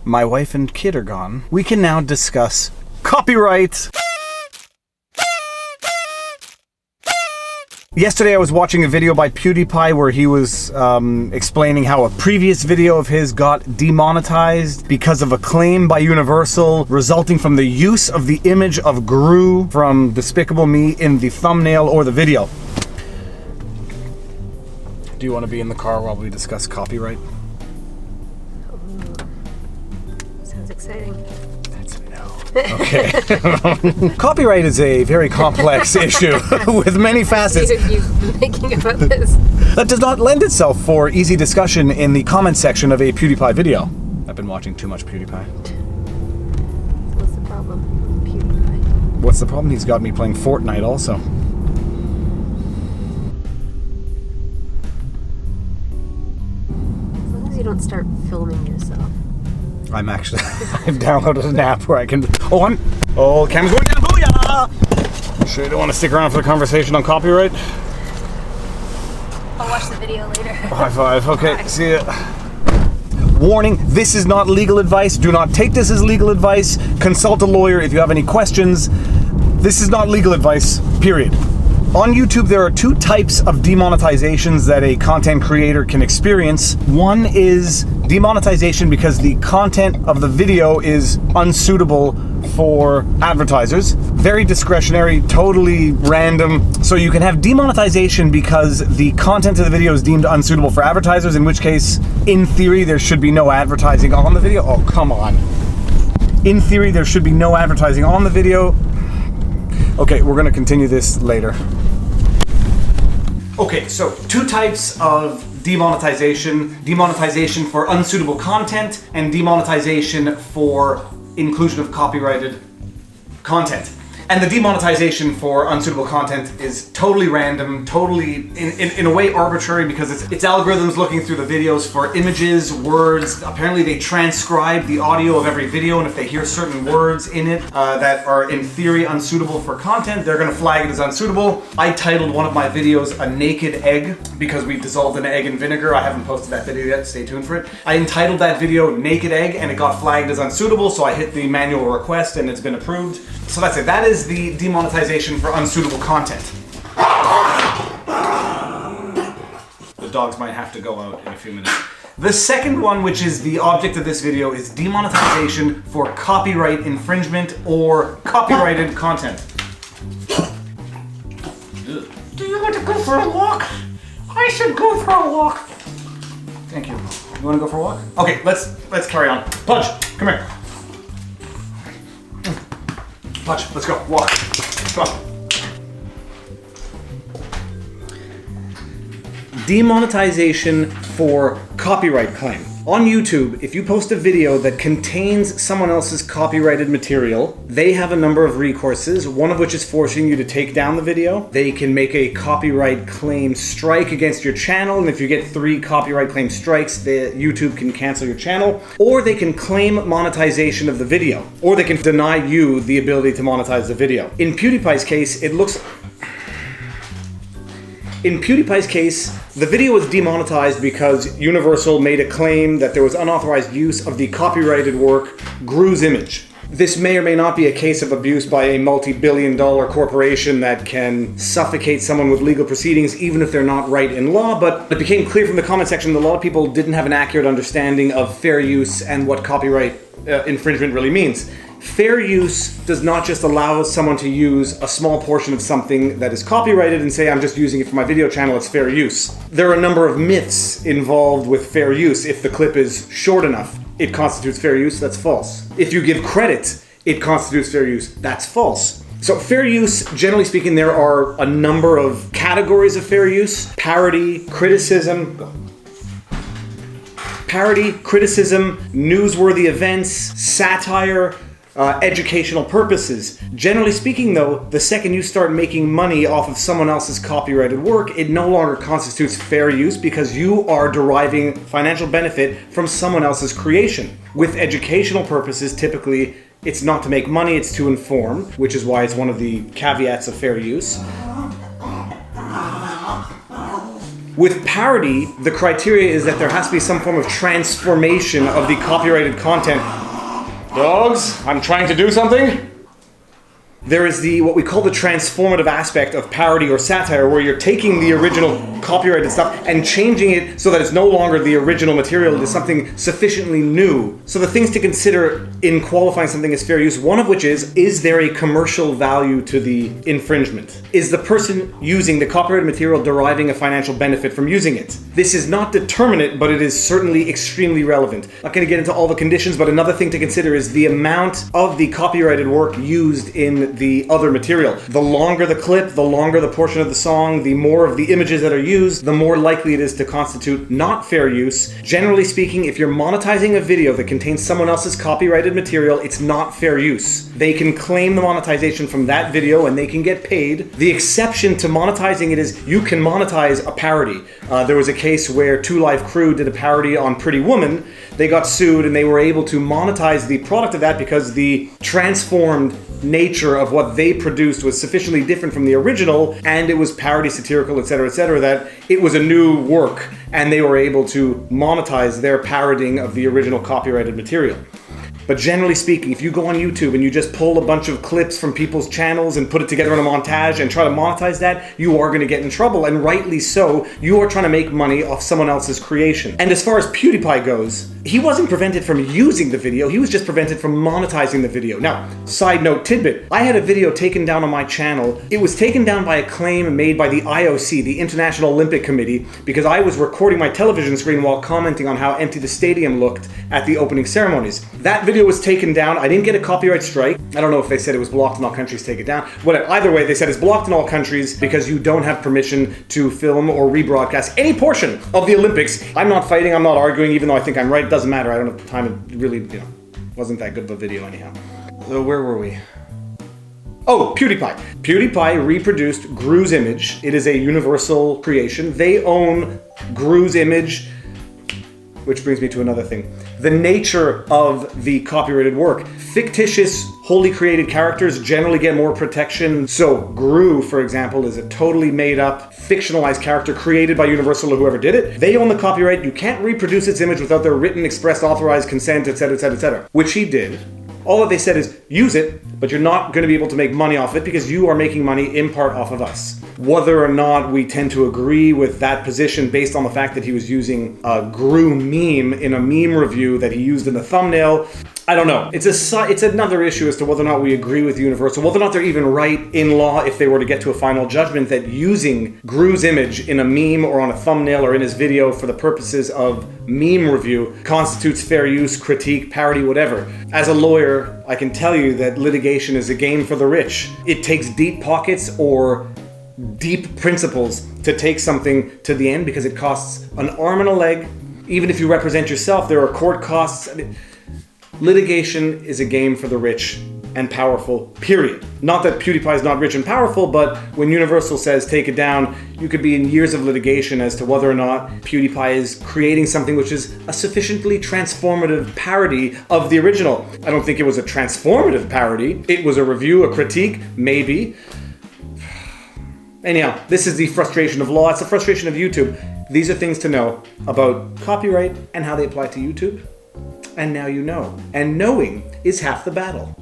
my wife and kid are gone, we can now discuss copyright. Yesterday I was watching a video by PewdiePie where he was explaining how a previous video of his got demonetized because of a claim by Universal resulting from the use of the image of Gru from Despicable Me in the thumbnail or the video. Do you want to be in the car while we discuss copyright? Sounds exciting. That's a no. Okay. Copyright is a very complex issue with many facets. You've been thinking about this. That does not lend itself for easy discussion in the comment section of a PewdiePie video. I've been watching too much PewdiePie. What's the problem with PewdiePie? What's the problem? He's got me playing Fortnite also. As long as you don't start filming yourself. I'm actually... I've downloaded an app where I can... Oh, camera's going down! Booyah! Sure you don't want to stick around for the conversation on copyright? I'll watch the video later. High five. Okay, Bye. see ya. Warning, this is not legal advice. Do not take this as legal advice. Consult a lawyer if you have any questions. This is not legal advice, period. On YouTube, there are two types of demonetizations that a content creator can experience. One is demonetization because the content of the video is unsuitable for advertisers. Very discretionary, totally random. So you can have demonetization because the content of the video is deemed unsuitable for advertisers, in which case, in theory, there should be no advertising on the video. Oh, come on. In theory, there should be no advertising on the video. Okay, we're gonna continue this later. Okay, so two types of demonetization. Demonetization for unsuitable content and demonetization for inclusion of copyrighted content. And the demonetization for unsuitable content is totally random, totally, in a way, arbitrary because it's algorithms looking through the videos for images, words. Apparently they transcribe the audio of every video, and if they hear certain words in it that are in theory unsuitable for content, they're gonna flag it as unsuitable. I titled one of my videos A Naked Egg because we dissolved an egg in vinegar. I haven't posted that video yet, stay tuned for it. I entitled that video Naked Egg and it got flagged as unsuitable, so I hit the manual request and it's been approved. So that's it. That is the demonetization for unsuitable content. The dogs might have to go out in a few minutes. The second one, which is the object of this video, is demonetization for copyright infringement or copyrighted content. Do you want to go for a walk? I should go for a walk. Thank you. You want to go for a walk? Okay, let's carry on. Punch, come here. Punch, let's go, walk. Come on. Demonetization for copyright claim. On YouTube, if you post a video that contains someone else's copyrighted material, they have a number of recourses, one of which is forcing you to take down the video. They can make a copyright claim strike against your channel, and if you get 3 copyright claim strikes, YouTube can cancel your channel. Or they can claim monetization of the video, or they can deny you the ability to monetize the video. In PewdiePie's case, the video was demonetized because Universal made a claim that there was unauthorized use of the copyrighted work Gru's image. This may or may not be a case of abuse by a multi-billion-dollar corporation that can suffocate someone with legal proceedings even if they're not right in law, but it became clear from the comment section that a lot of people didn't have an accurate understanding of fair use and what copyright infringement really means. Fair use does not just allow someone to use a small portion of something that is copyrighted and say, I'm just using it for my video channel, it's fair use. There are a number of myths involved with fair use. If the clip is short enough, it constitutes fair use, that's false. If you give credit, it constitutes fair use, that's false. So fair use, generally speaking, there are a number of categories of fair use. Parody, criticism, newsworthy events, satire, educational purposes. Generally speaking though, the second you start making money off of someone else's copyrighted work, it no longer constitutes fair use because you are deriving financial benefit from someone else's creation. With educational purposes, typically, it's not to make money, it's to inform, which is why it's one of the caveats of fair use. With parody, the criteria is that there has to be some form of transformation of the copyrighted content. Dogs, I'm trying to do something. There is what we call the transformative aspect of parody or satire, where you're taking the original copyrighted stuff and changing it so that it's no longer the original material, it is something sufficiently new. So the things to consider in qualifying something as fair use, one of which is there a commercial value to the infringement? Is the person using the copyrighted material deriving a financial benefit from using it? This is not determinate, but it is certainly extremely relevant. I'm not going to get into all the conditions, but another thing to consider is the amount of the copyrighted work used in the other material. The longer the clip, the longer the portion of the song, the more of the images that are used, the more likely it is to constitute not fair use. Generally speaking, if you're monetizing a video that contains someone else's copyrighted material, it's not fair use. They can claim the monetization from that video and they can get paid. The exception to monetizing it is you can monetize a parody. There was a case where Two Live Crew did a parody on Pretty Woman. They got sued and they were able to monetize the product of that because the transformed nature of what they produced was sufficiently different from the original, and it was parody, satirical, etc., that it was a new work, and they were able to monetize their parodying of the original copyrighted material. But generally speaking, if you go on YouTube and you just pull a bunch of clips from people's channels and put it together in a montage and try to monetize that, you are going to get in trouble, and rightly so. You are trying to make money off someone else's creation. And as far as PewDiePie goes, he wasn't prevented from using the video, he was just prevented from monetizing the video. Now, side note tidbit, I had a video taken down on my channel. It was taken down by a claim made by the IOC, the International Olympic Committee, because I was recording my television screen while commenting on how empty the stadium looked at the opening ceremonies. That video was taken down. I didn't get a copyright strike. I don't know if they said it was blocked in all countries, take it down. Whatever. Either way, they said it's blocked in all countries because you don't have permission to film or rebroadcast any portion of the Olympics. I'm not fighting, I'm not arguing, even though I think I'm right. It doesn't matter. I don't have the time. It really, wasn't that good of a video anyhow. So where were we? Oh, PewDiePie. PewDiePie reproduced Gru's image. It is a universal creation. They own Gru's image, which brings me to another thing. The nature of the copyrighted work. Fictitious, wholly created characters generally get more protection. So Gru, for example, is a totally made up, fictionalized character created by Universal or whoever did it. They own the copyright. You can't reproduce its image without their written, expressed, authorized consent, etc., which he did. All that they said is, use it, but you're not going to be able to make money off it because you are making money in part off of us. Whether or not we tend to agree with that position based on the fact that he was using a Gru meme in a meme review that he used in the thumbnail, I don't know. It's another issue as to whether or not we agree with Universal, whether or not they're even right in law if they were to get to a final judgment that using Gru's image in a meme or on a thumbnail or in his video for the purposes of meme review constitutes fair use, critique, parody, whatever. As a lawyer, I can tell you that litigation is a game for the rich. It takes deep pockets or deep principles to take something to the end because it costs an arm and a leg. Even if you represent yourself, there are court costs. Litigation is a game for the rich and powerful, period. Not that PewDiePie is not rich and powerful, but when Universal says take it down, you could be in years of litigation as to whether or not PewDiePie is creating something which is a sufficiently transformative parody of the original. I don't think it was a transformative parody. It was a review, a critique, maybe. Anyhow, this is the frustration of law. It's the frustration of YouTube. These are things to know about copyright and how they apply to YouTube. And now you know. And knowing is half the battle.